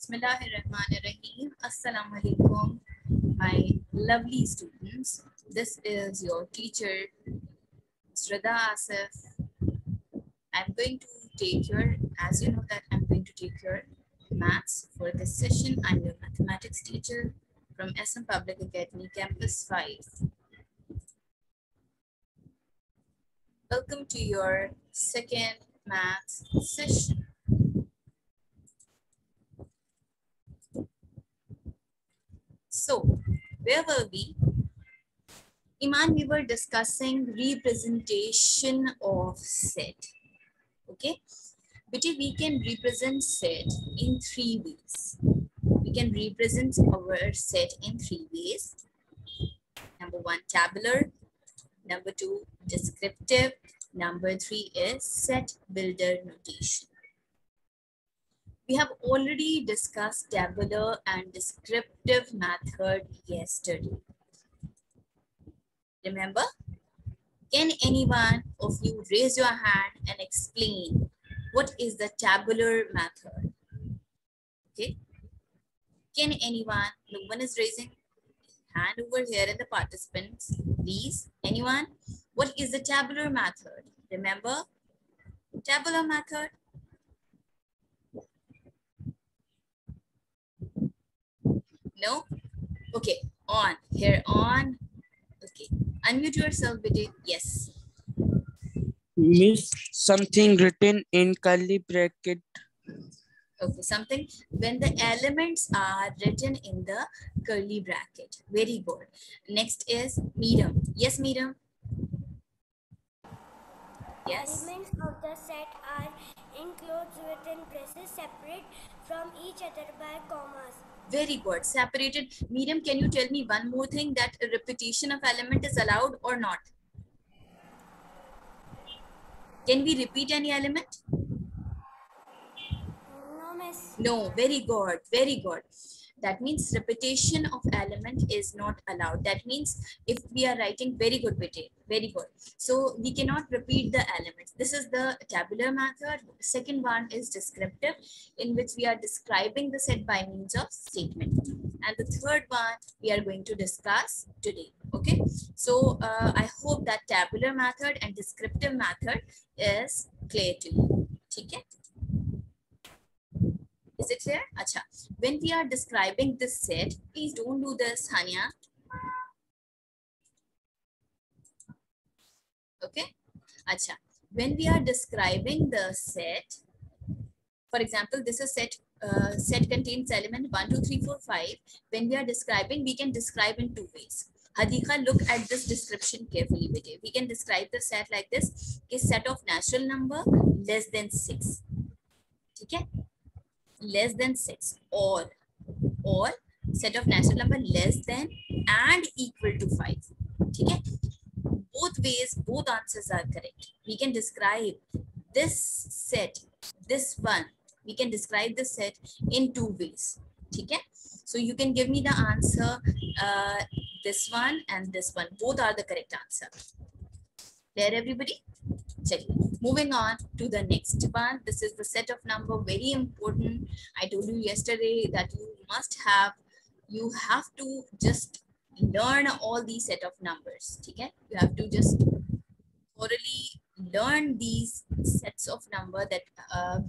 Bismillahirrahmanirrahim. Assalamu alaikum, my lovely students. This is your teacher, Srada Asif. I'm going to take your, as you know that I'm going to take your maths for this session. I'm your mathematics teacher from SM Public Academy, Campus 5. Welcome to your second maths session. So, where were we? Iman, we were discussing representation of set. Okay, but we can represent set in 3 ways. We can represent our set in 3 ways. Number 1, tabular. Number 2, descriptive. Number 3 is set builder notation. We have already discussed tabular and descriptive method yesterday. Remember? Can anyone of you raise your hand and explain what is the tabular method? Okay. Can anyone? No one is raising hand over here in the participants. Please, anyone? What is the tabular method? Remember? Tabular method. No? Okay. On. Here on. Okay. Unmute yourself, Biddy. Yes. Miss, something written in curly bracket. Okay, something when the elements are written in the curly bracket. Very good. Next is medium. Yes, medium. Yes. Elements of the set are enclosed within braces separate from each other by commas. Very good. Separated. Medium, can you tell me one more thing, that a repetition of element is allowed or not? Can we repeat any element? No, miss. No. Very good. Very good. That means repetition of element is not allowed. That means if we are writing, very good, Bete, very good. So we cannot repeat the elements. This is the tabular method. Second one is descriptive, in which we are describing the set by means of statement. And the third one we are going to discuss today. Okay. So I hope that tabular method and descriptive method is clear to you. Okay. Is it clear? Acha. When we are describing this set, please don't do this, Hania. Okay? Acha. When we are describing the set, for example, this is set contains element 1, 2, 3, 4, 5. When we are describing, we can describe in 2 ways. Hadika, look at this description carefully. We can describe the set like this. A set of natural number less than 6. Okay? Less than 6 or set of natural number less than and equal to 5. Okay? Both ways, both answers are correct. We can describe this set, this one, we can describe the set in 2 ways. Okay? So you can give me the answer, this one and this one. Both are the correct answer. There, everybody? Check. Moving on to the next one. This is the set of number, very important. I told you yesterday that you have to just learn all these set of numbers. Okay? You have to just thoroughly learn these sets of number, that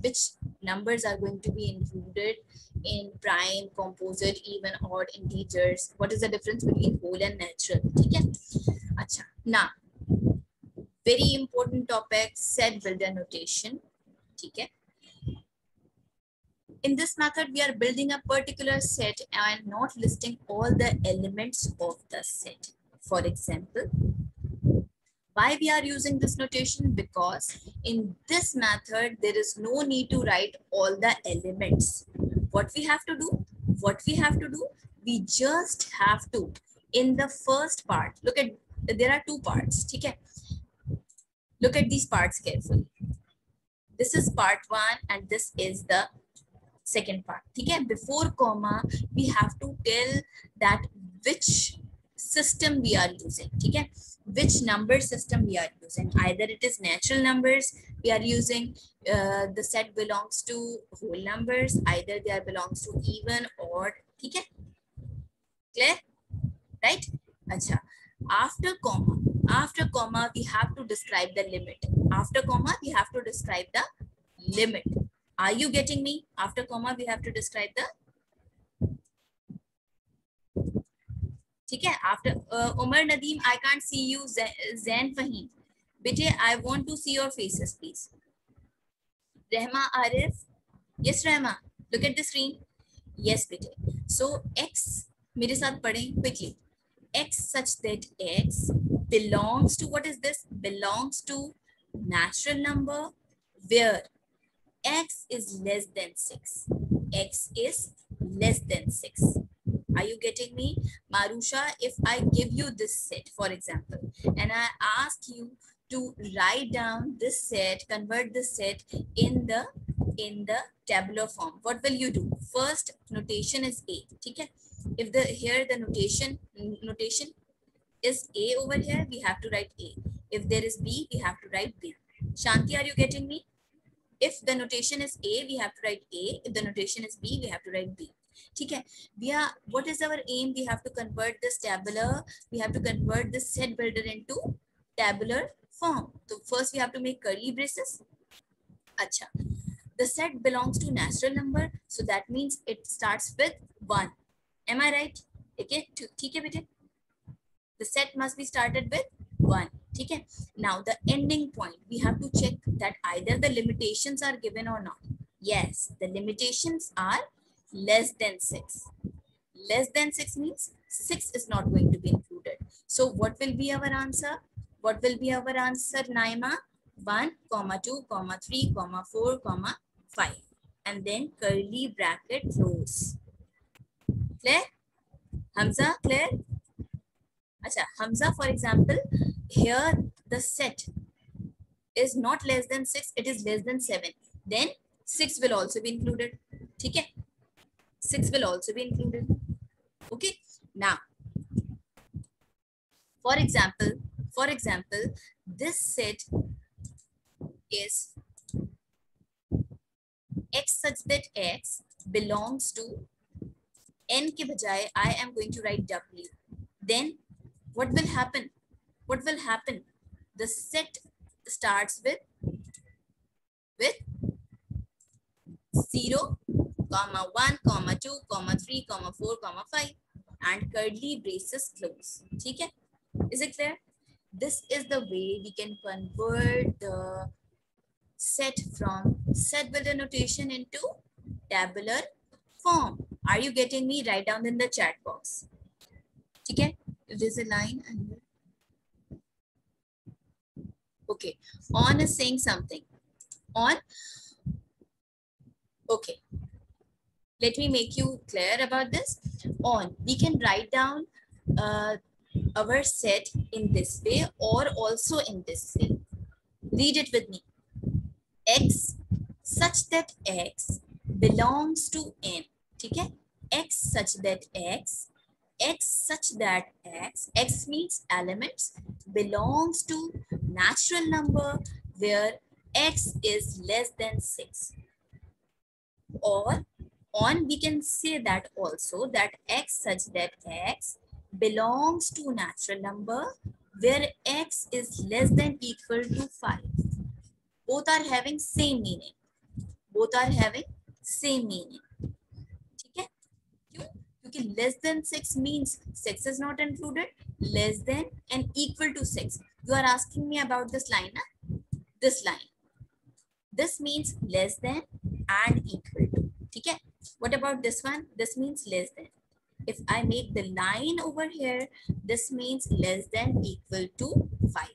which numbers are going to be included in prime, composite, even, odd, integers. What is the difference between whole and natural? Okay? Acha. Now, very important topic, set builder notation. Okay. In this method, we are building a particular set and not listing all the elements of the set. For example, why we are using this notation? Because in this method, there is no need to write all the elements. What we have to do? We just have to, in the first part, look at, there are 2 parts. Okay. Look at these parts carefully. This is part 1 and this is the second part. Okay? Before comma, we have to tell that which system we are using. ठीक है, which number system we are using. Either it is natural numbers we are using, the set belongs to whole numbers, either they are belongs to even, odd. ठीक है, clear, right? अच्छा, after comma we have to describe the limit. After comma we have to describe the limit. Are you getting me? After comma we have to describe the, ठीक है. After Umar Nadeem, I can't see you. Zain Fahim, bete, I want to see your faces, please. Rehma Arif, yes Rehma, look at the screen. Yes bete. So x, मेरे साथ पढ़ें quickly. X such that x belongs to, what is this? Belongs to natural number where x is less than 6. X is less than 6. Are you getting me? Marusha, if I give you this set, for example, and I ask you to write down this set, convert this set in the tabular form, what will you do? First notation is A. ठीक है? If here the notation is A over here, we have to write A. If there is B, we have to write B. Shanti, are you getting me? If the notation is A, we have to write A. If the notation is B, we have to write B. ठीक है, what is our aim? We have to convert this tabular, we have to convert this set builder into tabular form. So first we have to make curly braces. अच्छा, the set belongs to natural number, so that means it starts with 1. Am I right? Okay, ठीक है बेटे, the set must be started with 1. ठीक है, now the ending point, we have to check that either the limitations are given or not. Yes, the limitations are less than 6. Less than 6 means 6 is not going to be included. So what will be our answer? What will be our answer, Naima? 1, 2, 3, 4, 5. And then curly bracket close. Clear? Hamza, clear? Acha, Hamza, for example, here the set is not less than 6, it is less than 7. Then 6 will also be included. ठीक है? 6 will also be included. Okay. Now, for example, this set is x such that x belongs to n के बजाय I am going to write w. Then what will happen? What will happen? The set starts with 0, 1, 2, 3, 4, 5 and curly braces close. ठीक है? Is it clear? This is the way we can convert the set from set builder notation into tabular form. Are you getting me? Write down in the chat box. ठीक है? There's a line and okay. On is saying something. On. Okay. Let me make you clear about this. On, we can write down our set in this way or also in this way. Read it with me. X such that x belongs to n. ठीक है? X such that x such that x means elements, belongs to natural number where x is less than 6. Or on, we can say that also, that x such that x belongs to natural number where x is less than equal to 5. Both are having same meaning. Both are having same meaning. ठीक है? क्यों? क्योंकि less than 6 means 6 is not included, less than and equal to 6. You are asking me about this line, na? This line. This means less than and equal to. ठीक है? What about this one? This means less than. If I make the line over here, this means less than equal to 5.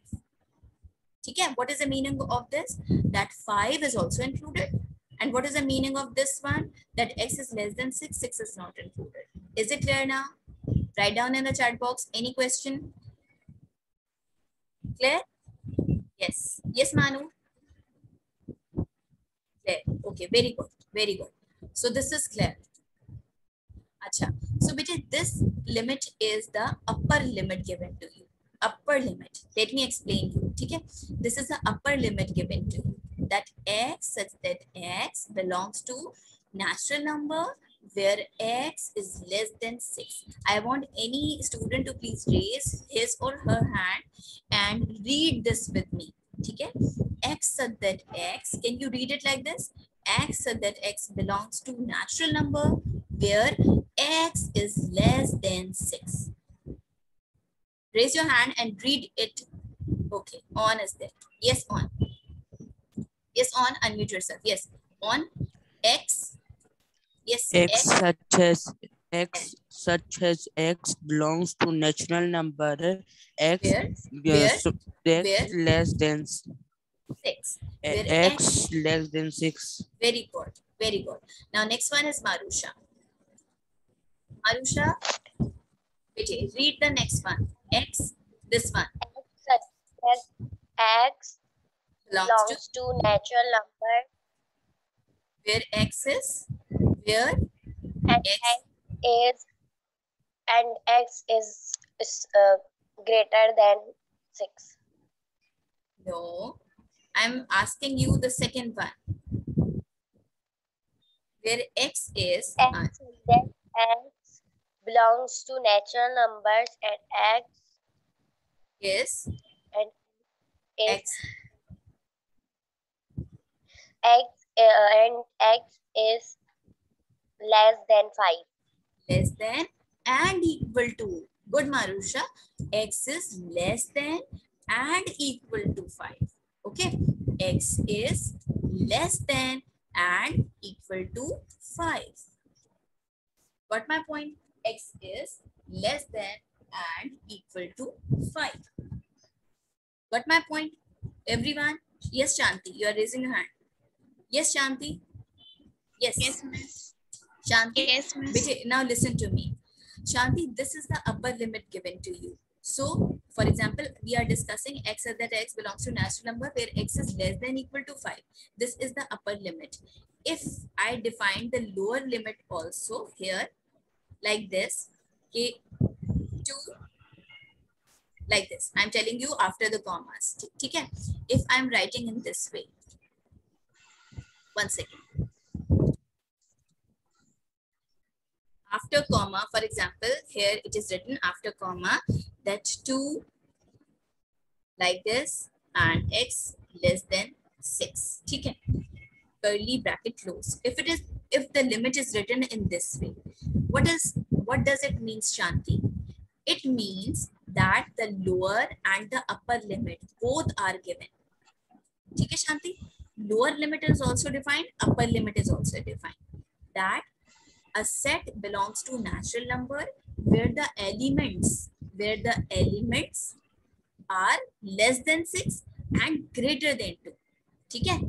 ठीक है? What is the meaning of this? That 5 is also included. And what is the meaning of this one? That x is less than 6, 6 is not included. Is it clear now? Write down in the chat box. Any question? Clear? Yes. Yes, Manu? Clear. Okay, very good. Very good. So this is clear. Acha. So So this limit is the upper limit given to you. Upper limit. Let me explain you. Okay? This is the upper limit given to you. That x such that x belongs to natural number where x is less than 6. I want any student to please raise his or her hand and read this with me. Okay? X such that x, can you read it like this? X such that x belongs to natural number where x is less than 6. Raise your hand and read it. Okay, on is there. Yes, on. Yes, on, unmute yourself. Yes, on. X. Yes, X such as x belongs to natural number x where less than 6. Where x less than 6. Very good. Very good. Now next one is Marusha. Marusha, read the next one. X, this one. X Belongs to natural number where x is where and x is greater than 6. No, I'm asking you the second one. Where x is X belongs to natural numbers and x is x is less than 5. Less than and equal to. Good, Marusha. X is less than and equal to 5. Okay. X is less than and equal to 5. Got my point? X is less than and equal to 5. Got my point? Everyone? Yes, Shanti. You are raising your hand. Yes, Shanti. Yes. Yes, miss. Shanti. Yes, miss. Now listen to me. Shanti, this is the upper limit given to you. So, for example, we are discussing x such that x belongs to natural number where x is less than equal to 5. This is the upper limit. If I define the lower limit also here, like this, okay, 2, like this. I'm telling you after the commas. Okay? If I'm writing in this way. 1 second. After comma, for example, here it is written after comma that 2 like this and x less than 6. Okay? Curly bracket close. If the limit is written in this way, what does it mean, Shanti? It means that the lower and the upper limit both are given. Okay, Shanti? Lower limit is also defined, upper limit is also defined. That a set belongs to natural number where the elements are less than 6 and greater than 2. Okay?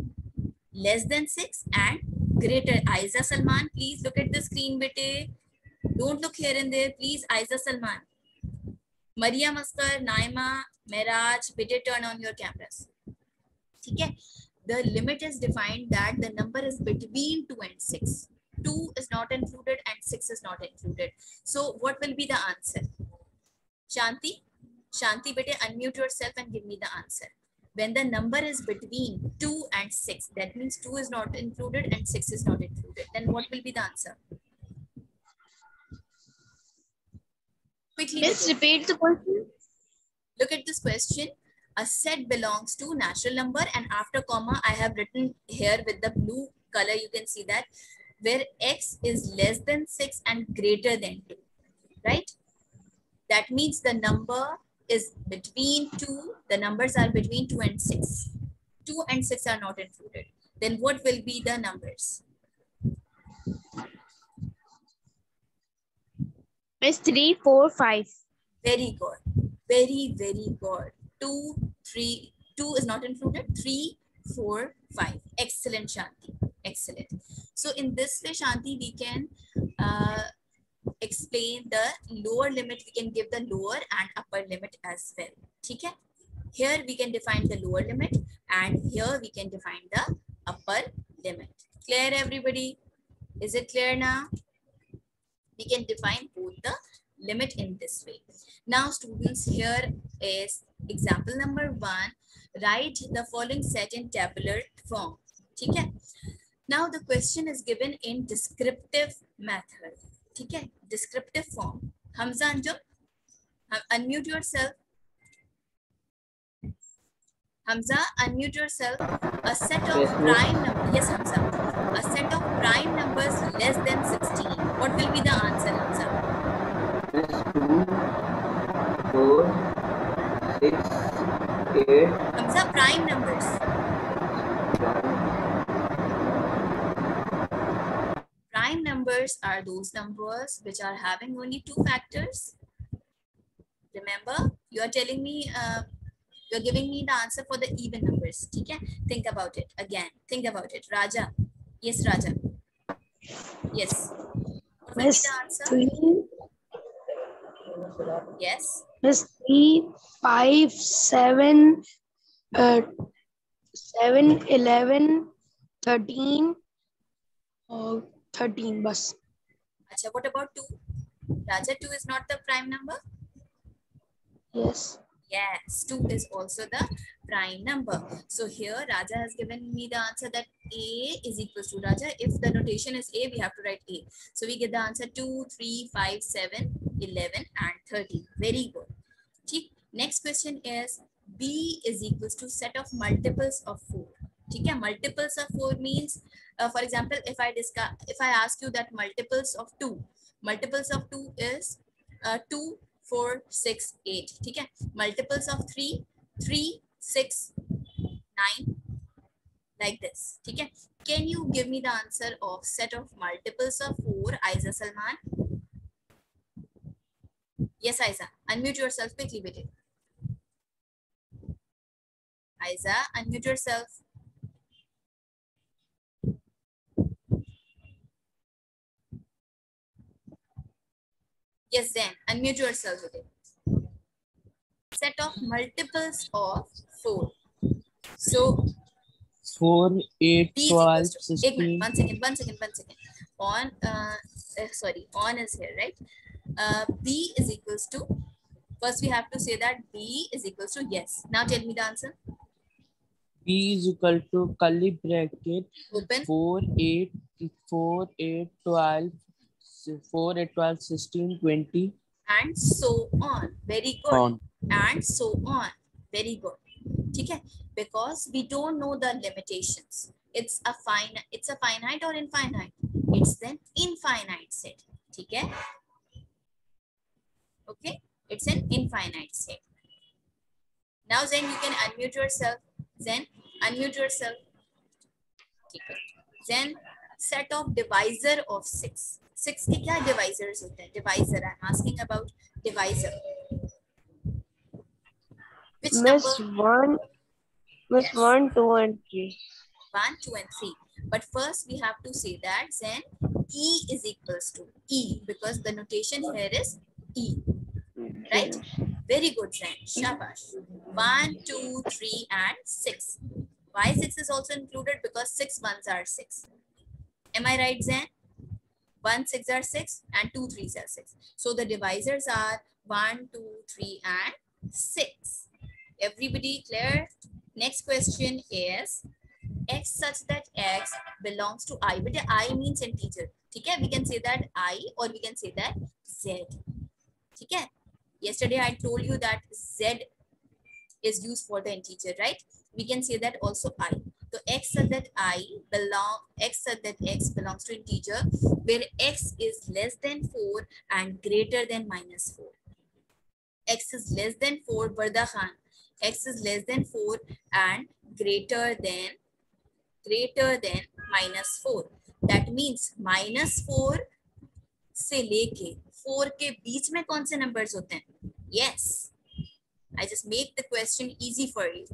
Less than 6 and greater. Aiza Salman, please look at the screen, bete. Don't look here and there, please. Aiza Salman. Maria Maskar, Naima, Meraj, bete, turn on your cameras. Okay? The limit is defined that the number is between 2 and 6. 2 is not included and 6 is not included. So what will be the answer? Shanti? Shanti, bete, unmute yourself and give me the answer. When the number is between 2 and 6, that means 2 is not included and 6 is not included. Then what will be the answer? Quickly. Miss, repeat the question. Look at this question. A set belongs to natural number and after comma, I have written here with the blue color, you can see that, where x is less than 6 and greater than 2, right? That means the number is between 2, the numbers are between 2 and 6. 2 and 6 are not included. Then what will be the numbers? Miss, 3, 4, 5. Very good. Very, very good. 2, 3, 2 is not included. 3, 4, 5. Excellent, Shanti. Excellent. So in this way, Shanti, we can explain the lower limit. We can give the lower and upper limit as well. Okay? Here we can define the lower limit and here we can define the upper limit. Clear, everybody? Is it clear now? We can define both the limit in this way. Now students, here is example number 1. Write the following set in tabular form. ठीक है? Now the question is given in descriptive method. ठीक है? Descriptive form. Hamza Anjum, unmute yourself. Hamza, unmute yourself. A set of prime numbers. Yes, Hamza. A set of prime numbers less than 16. What will be the answer, Hamza? 2, 4, 6, 8. Hamza, prime numbers. Prime numbers are those numbers which are having only 2 factors. Remember, you are telling me, you are giving me the answer for the even numbers. Okay? Think about it again. Think about it. Raja. Yes, Raja. Yes. What will be the answer? 3, Yes. Miss 3, 5, 7, 7, 11, 13, 13 bus. Acha, what about 2? Raja, 2 is not the prime number? Yes. Yes, 2 is also the prime number. So here Raja has given me the answer that A is equals to, Raja, if the notation is A, we have to write A. So we get the answer 2, 3, 5, 7, 11 and 13. Very good. Next question is B is equals to set of multiples of 4. Okay, multiples of 4 means, for example, if I ask you that multiples of 2 is 2, 4, 6, 8. Okay, multiples of 3, 3, 6, 9, like this. Okay, can you give me the answer of set of multiples of 4, Aiza Salman? Yes, Aiza, unmute yourself quickly, bete. Aiza, unmute yourself. Yes, then unmute yourself. Set of multiples of 4. So 4, 8, B is 12, equals to, 16. one second. On, sorry, on is here, right? B is equals to, first we have to say that B is equals to yes. Now tell me the answer. B is equal to curly bracket Open. 4, 8, 12, 4, 8, 12, 16, 20. And so on. Very good. On. And so on. Very good. Okay? Because we don't know the limitations. It's a finite or infinite. It's an infinite set. Okay? Okay? It's an infinite set. Now Zen, you can unmute yourself. Zen, unmute yourself. Okay. Then set of divisor of 6. 6 के क्या divisors होते हैं? Divisor, I'm asking about divisor. Which Miss number? 1, Miss Yes. 1, 2, and 3. 1, 2 and 3. But first we have to say that then E is equals to E because the notation here is E. Right? Very good, Zen. Shabash. 1, 2, 3 and 6. Why 6 is also included? Because 6 ones are 6. Am I right, Zen? 1 6 are 6 and 2 3s are 6. So the divisors are 1, 2, 3 and 6. Everybody clear? Next question is x such that x belongs to I. But I means integer. Okay? We can say that I or we can say that Z. Okay? Yesterday I told you that Z is used for the integer, right? We can say that also I. So x such that x belongs to integer where x is less than 4 and greater than minus 4. X is less than 4, Barda Khan. X is less than 4 and greater than minus 4. That means minus 4 से लेके 4 के बीच में कौन से numbers होते हैं? Yes. I just make the question easy for you.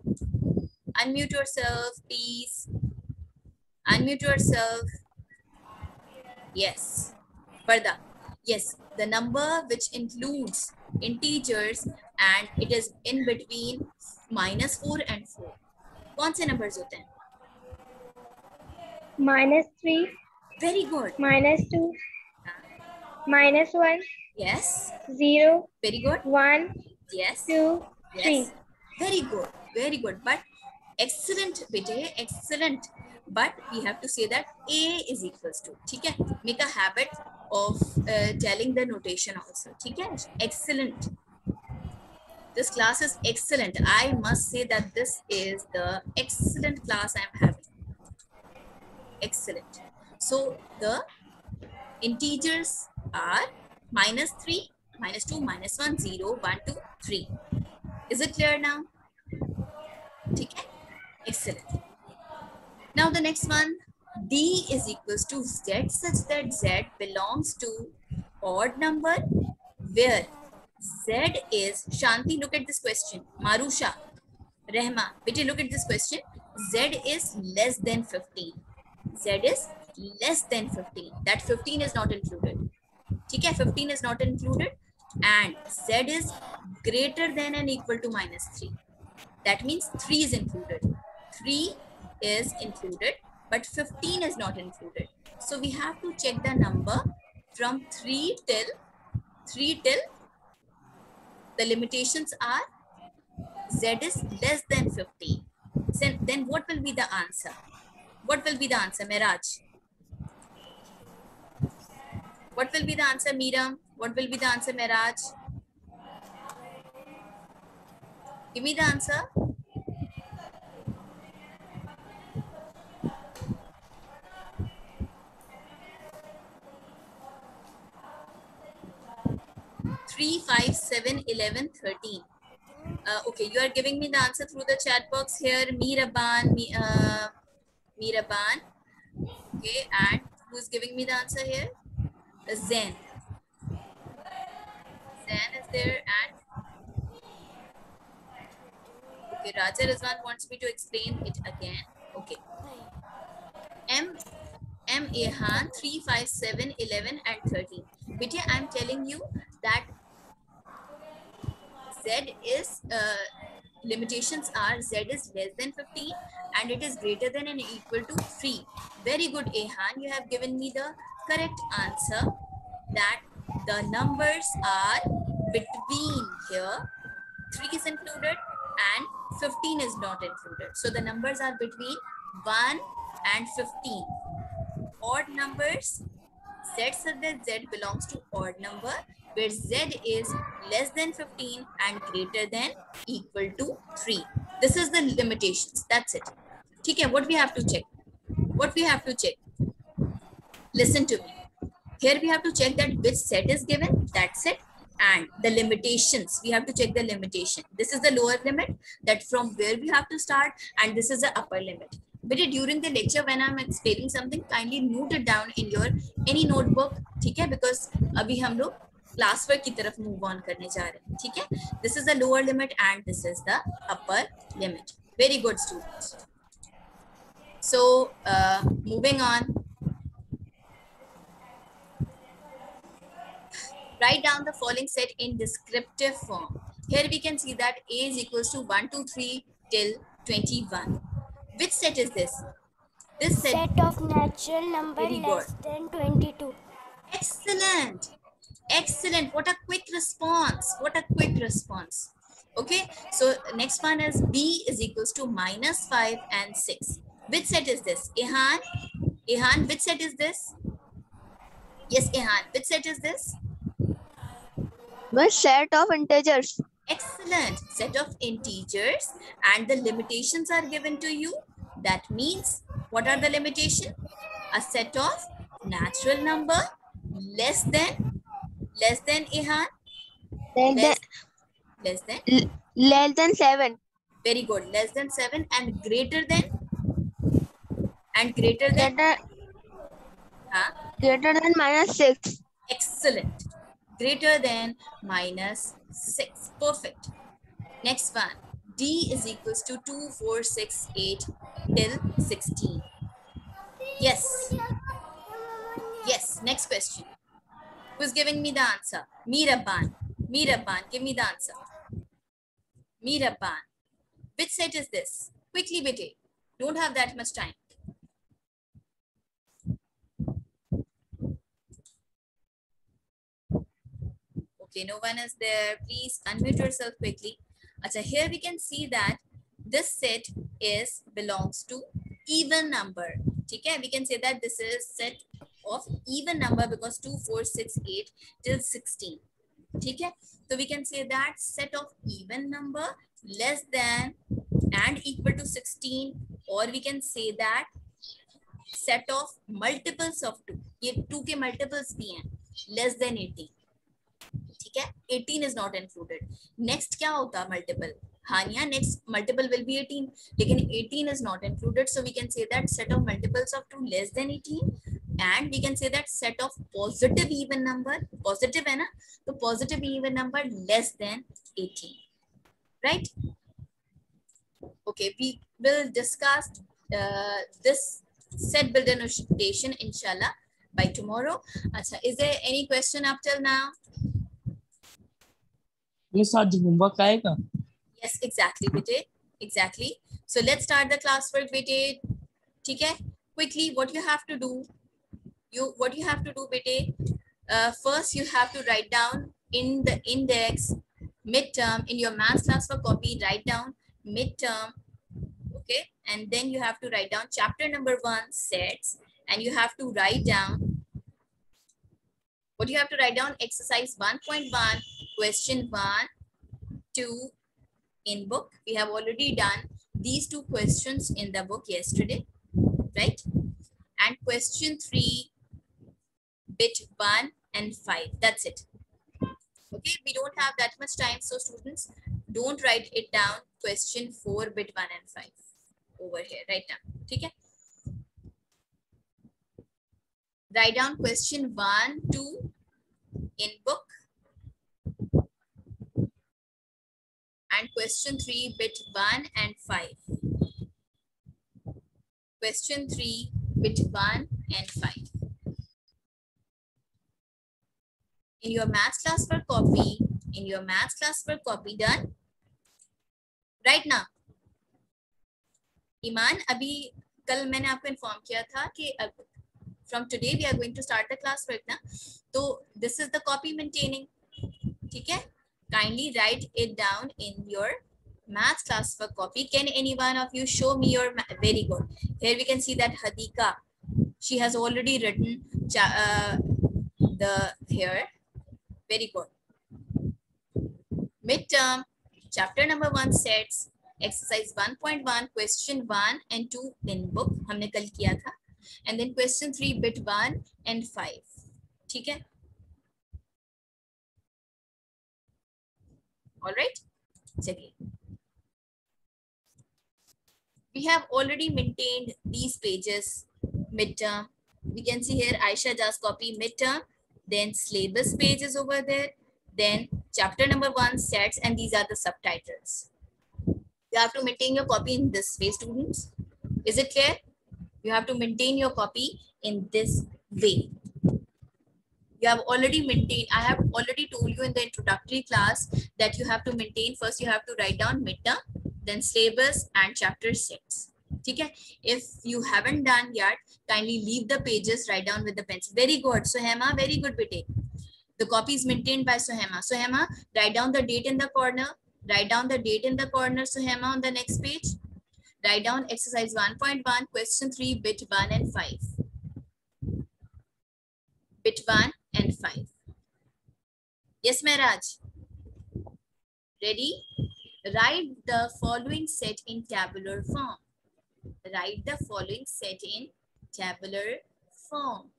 Unmute yourself, please. Unmute yourself. Yes. Barda. Yes. The number which includes integers and it is in between minus 4 and 4. कौन से numbers होते हैं? -3, Very good. -2, -1, Yes. 0, Very good. 1, Yes. 2, 3. Yes. Very good. Very good. But excellent, bete. Excellent. But we have to say that A is equals to. Okay? Make a habit of telling the notation also. Okay? Excellent. This class is excellent. I must say that this is the excellent class I'm having. Excellent. So the integers are -3, -2, -1, 0, 1, 2, 3. Is it clear now? Okay. Excellent. Now the next one, D is equals to Z such that Z belongs to odd number where Z is, Shanti, look at this question. Marusha, Rehma, Beti, look at this question. Z is less than 15. Z is less than 15. That 15 is not included. Okay, 15 is not included. And Z is greater than and equal to -3. That means 3 is included. 3 is included, but 15 is not included. So we have to check the number from 3 till the limitations are Z is less than 15. Then what will be the answer? What will be the answer, Miraj? What will be the answer, Meeram? What will be the answer, Miraj? Give me the answer. Three, 5, 7, 11, 13. Okay, you are giving me the answer through the chat box here. Miraban, Miraban. Okay, and who's giving me the answer here? Zen. Zen is there, and okay, Raja Rizwan wants me to explain it again. Okay. M Ahan 3, 5, 7, 11, and 13. Bitya, I'm telling you that Z is limitations are Z is less than 15 and it is greater than and equal to 3. Very good, Ahan. You have given me the correct answer that the numbers are between here. 3 is included and 15 is not included. So the numbers are between 1 and 15. Odd numbers, Z such that Z belongs to odd number where Z is less than 15 and greater than equal to 3. This is the limitations. That's it. Okay, what we have to check? What we have to check? Listen to me. Here we have to check that which set is given, that's it. And the limitations, we have to check the limitation. This is the lower limit, that from where we have to start, and this is the upper limit. But during the lecture, when I'm explaining something, kindly note it down in your any notebook, okay? Because abhi hum log class work ki taraf move on karne ja rahe hain, theek hai? This is the lower limit and this is the upper limit. Very good, students. So moving on. Write down the following set in descriptive form. Here we can see that A is equals to 1, 2, 3 till 21. Which set is this? This Set of natural number Very less than 22. Excellent. Excellent. What a quick response. What a quick response. Okay. So next one is B is equals to -5 and 6. Which set is this? Ehan? Ehan, which set is this? Yes, Ehan. Which set is this? The set of integers. Excellent. Set of integers and the limitations are given to you. That means, what are the limitations? A set of natural number less than Ihan, less than 7. Very good. Less than 7 and greater than Greater than -6. Excellent. Greater than -6. Perfect. Next one. D is equals to 2, 4, 6, 8 till 16. Yes. Yes. Next question. Who's giving me the answer? Miraban. Miraban, give me the answer. Miraban. Which set is this? Quickly, bete. Don't have that much time. Okay, no one is there. Please unmute yourself quickly. Acha, here we can see that this set belongs to even number. Okay, we can say that this is set of even number because 2, 4, 6, 8 till 16. Okay, so we can say that set of even number less than and equal to 16, or we can say that set of multiples of 2. ये 2 के multiples भी हैं, less than 18. ठीक है, 18 is not included. Next क्या होता है multiple? Hania, next multiple will be 18, लेकिन 18 is not included. So we can say that set of multiples of 2 less than 18, and we can say that set of positive even number, positive है ना, तो positive even number less than 18, right? Okay, we will discuss this set builder notation inshallah by tomorrow. Achha, is there any question up till now? Miss, आज homework आएगा? Yes, exactly, bete. Exactly. So let's start the classwork, bete. ठीक है? Quickly, what you have to do? Bete. First, you have to write down in the index midterm in your maths class for copy. Write down midterm. Okay, and then you have to write down chapter number 1 sets, and you have to write down what you have to write down: exercise 1.1, question 1, 2 in book. We have already done these 2 questions in the book yesterday, right? And question 3, bit 1 and 5. That's it. Okay, we don't have that much time, so students, don't write it down. Question 4, bit 1 and 5 over here right now. Okay, write down question 1, 2 in book, and question 3, bit 1 and 5. Question 3, bit 1 and 5. In your maths class for copy, done right now. ईमान, अभी कल मैंने आपको inform किया था कि from today we are going to start the class work ना, तो this is the copy maintaining. ठीक है, kindly write it down in your maths class for copy. Can any one of you show me your very good? Here we can see that Hadika, she has already written the here. Very good. Midterm, chapter number 1 sets, exercise 1.1, question 1 and 2 in book. हमने कल किया था. And then question 3, bit 1 and 5. ठीक है? All right. चलिए. We have already maintained these pages. Midterm. We can see here Aisha just copy midterm. Then syllabus page is over there. Then chapter number 1 sets, and these are the subtitles. You have to maintain your copy in this way, students. Is it clear? You have to maintain your copy in this way. You have already maintained, I have already told you in the introductory class that you have to maintain, first you have to write down midterm, then syllabus and chapter 6. Okay? If you haven't done yet, kindly leave the pages, write down with the pencil. Very good. Sohema, very good, bete. The copy is maintained by Sohema. Sohema, write down the date in the corner. Write down the date in the corner, Sohema, on the next page. Write down exercise 1.1, question 3, bit 1 and 5. Bit 1 and 5. Yes, Mehraj. Ready? Write the following set in tabular form. Write the following set in tabular form.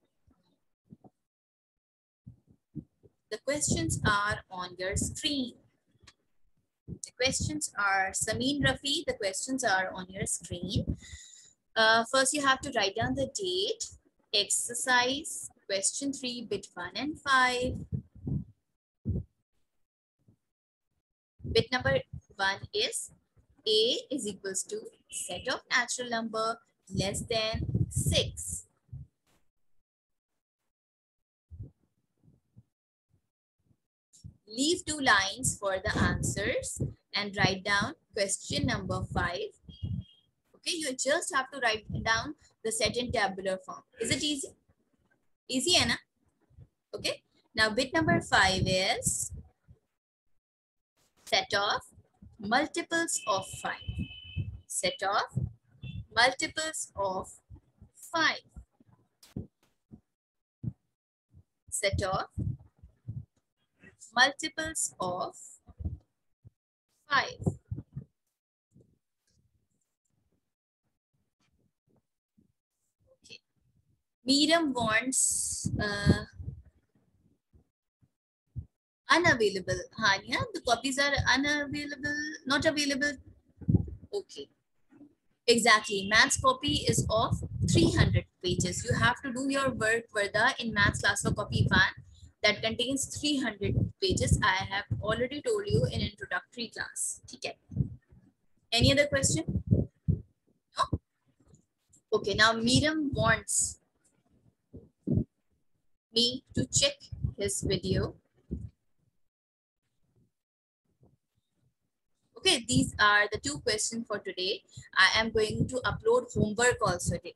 The questions are on your screen. The questions are Samin Rafi. The questions are on your screen. First, you have to write down the date. Exercise question 3, bit 1 and 5. Bit number 1 is A is equals to set of natural number less than 6. Leave 2 lines for the answers and write down question number 5. Okay, you just have to write down the set in tabular form. Is it easy? Easy, Anna? Okay. Now, bit number 5 is set of multiples of 5. Set of multiples of 5. Set of multiples of 5. Okay. Miriam wants unavailable. Hania, the copies are unavailable, not available. Okay. Exactly. Maths copy is of 300 pages. You have to do your work, Varda, in maths class for copy 1 that contains 300 pages. I have already told you in introductory class. Okay. Any other question? No? Okay. Now Miriam wants me to check his video. Okay, these are the 2 questions for today. I am going to upload homework also today.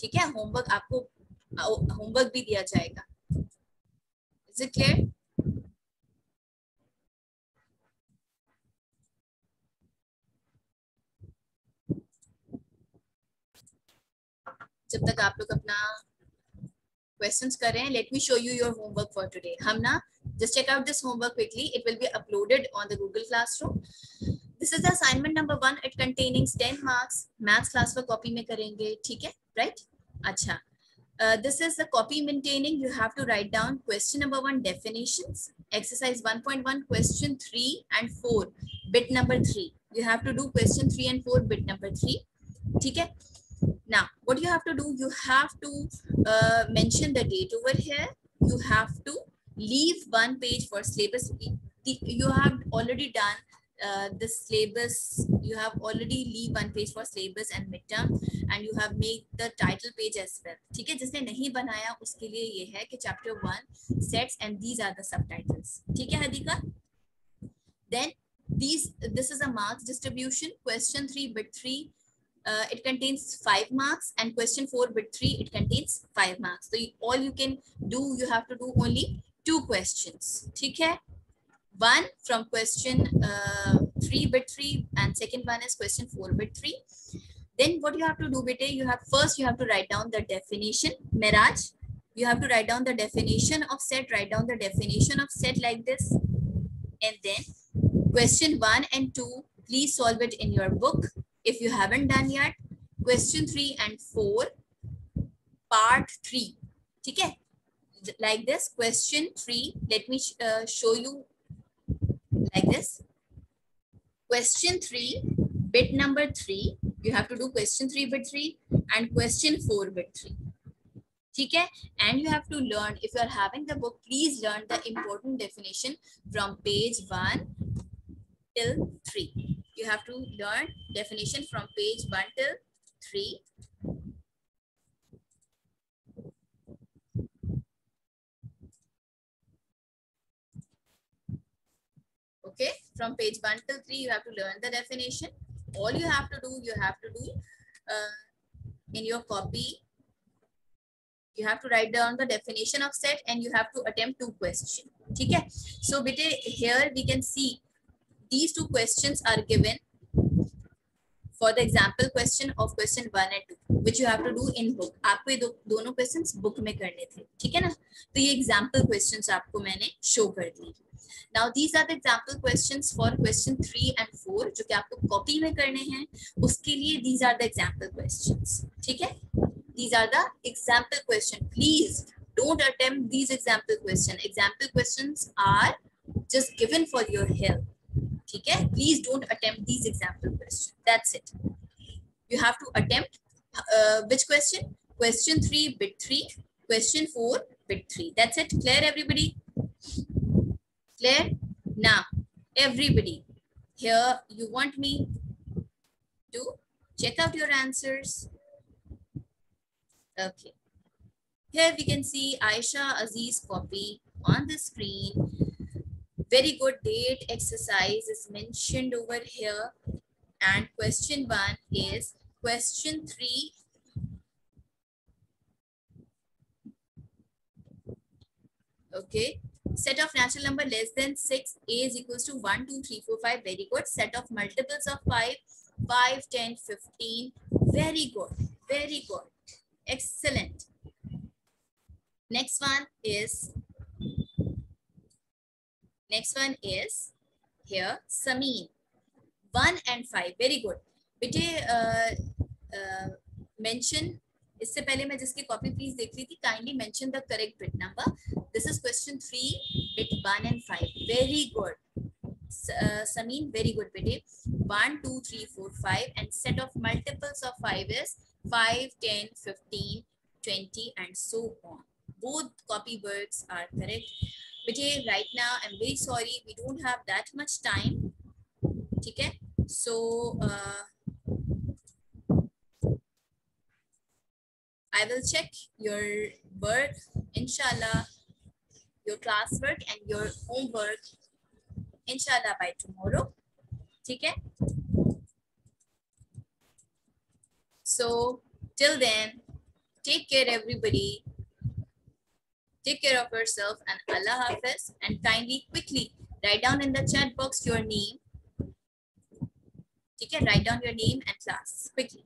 ठीक है, homework आपको homework भी दिया जाएगा. Is it clear? जब तक आप लोग अपना questions कर रहे हैं, let me show you your homework for today. हम ना just check out this homework quickly. It will be uploaded on the Google Classroom. This is the assignment number 1. It containing 10 marks. Maths class for copy में करेंगे, ठीक है? Right? अच्छा. This is the copy maintaining. You have to write down question number 1 definitions, exercise 1.1 question 3 and 4 bit number 3. You have to do question 3 and 4 bit number 3. Okay. Now what you have to do, you have to mention the date over here. You have to leave one page for syllabus. You have already done the syllabus. You have already leave one page for syllabus and midterm, and you have made the title page as well. ठीक है, जिसने नहीं बनाया उसके लिए ये है कि chapter 1 sets and these are the subtitles. ठीक है Hadika? Then this is a marks distribution. Question 3 bit 3. It contains 5 marks, and question 4 bit 3 it contains 5 marks. So all you can do, you have to do only 2 questions. ठीक है? One from question 3 bit 3 and second one is question 4 bit 3. Then what you have to do, bete, you have to write down the definition. Miraj, you have to write down the definition of set. Write down the definition of set like this, and then question 1 and 2 please solve it in your book if you haven't done yet. Question 3 and 4 part 3. Okay, like this. Question 3, let me show you like this. Question 3 bit number 3, you have to do question 3 bit 3 and question 4 bit 3. Okay, and you have to learn, if you are having the book, please learn the important definition from page 1 till 3. You have to learn definition from page 1 till 3. Okay, from page 1 till 3 you have to learn the definition. All you have to do, in your copy, you have to write down the definition of set and you have to attempt 2 questions. Okay, so here we can see these 2 questions are given for the example question of question 1 and 2, which you have to do in book. आपको ये दोनों questions book में करने थे, ठीक है ना? तो ये example questions आपको मैंने show कर दी. Now these are the example questions for question 3 and 4 जो कि आपको copy में करने हैं. उसके लिए these are the example questions. ठीक है? These are the example questions. Please don't attempt these example questions. Example questions are just given for your help. ठीक है? Please don't attempt these example questions. That's it. You have to attempt which question? Question 3 bit 3, question 4 bit 3. That's it. Clear, everybody? Clear? Now, everybody, here you want me to check out your answers. Okay. Here we can see Aisha Aziz copy on the screen. Very good. Date exercise is mentioned over here. And question 1 is question 3. Okay. Set of natural number less than 6, a is equals to 1, 2, 3, 4, 5. Very good. Set of multiples of 5, 5, 10, 15. Very good. Very good. Excellent. Next one is here, Samin. 1 and 5. Very good. बेटे mention, इससे पहले मैं जिसकी copy please देख ली थी, kindly mention the correct bit number. This is question 3, bit 1 and 5. Very good Samin, very good बेटे. 1, 2, 3, 4, 5 and set of multiples of 5 is 5, 10, 15, 20 and so on. Both copy words are correct. बेटे right now I'm very sorry we don't have that much time. ठीक है, so I will check your work, inshallah, your classwork and your homework, inshallah, by tomorrow. ठीक है? So till then, take care everybody. Take care of yourself and Allah Hafiz, and kindly quickly write down in the chat box your name. ठीक है? Write down your name and class quickly.